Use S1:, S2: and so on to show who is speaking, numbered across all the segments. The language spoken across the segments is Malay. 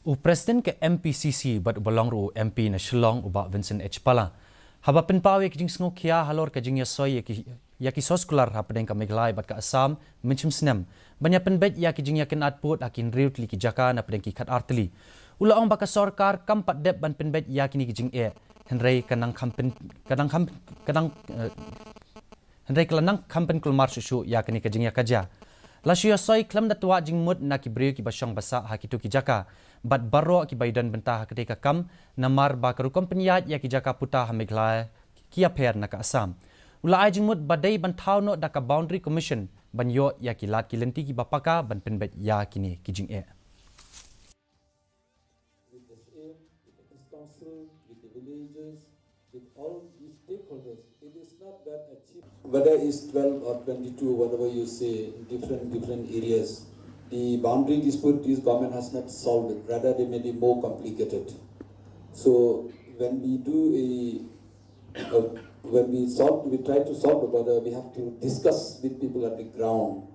S1: U Presiden ke MPCC bat ubalong ru MP na Shillong uba Vincent H. Pala. Haba pinpawe kijing Jingiakajia Halor ke Jingiakajia yaki soskular Hapdeng ke Meghalaya bat ke Assam mencim senam. Banyak penbet yaki Jingiakin atput akin riut li ki jaka na pedeng ki khat arteli. Ula ong baka sorkar kampat dep ban penbet yaki ni kijing Henry kanang kampen kulmar susu yakini ke Jingiakajia. Lasio soi klam da tua jingmut na ki brio ki basang basa hakitu ki jaka bat baro ki baidan bentah ketika kam namar ba karu kompanyat ya ki jaka puta ha Meghalaya ki aper na ka Assam ula ai jingmut badai bantau no da ka boundary commission banyo ya ki lat ki lenti ki bapaka ban penbet ya kini ki jing
S2: with all these stakeholders, it is not that achieved. Whether it's 12 or 22, whatever you say, different areas, the boundary dispute this government has not solved it. Rather, they made it more complicated. So when we do when we try to solve the border, we have to discuss with people at the ground.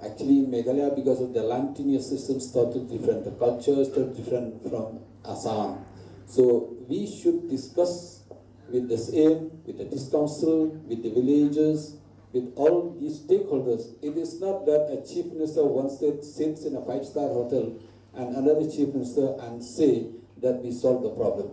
S2: Actually, in Meghalaya, because of the land tenure system, started different. The culture is different from Assam. So we should discuss with the same, with the district council, with the villagers, with all these stakeholders. It is not that a chief minister of one state sits in a 5-star hotel and another chief minister and say that we solve the problem.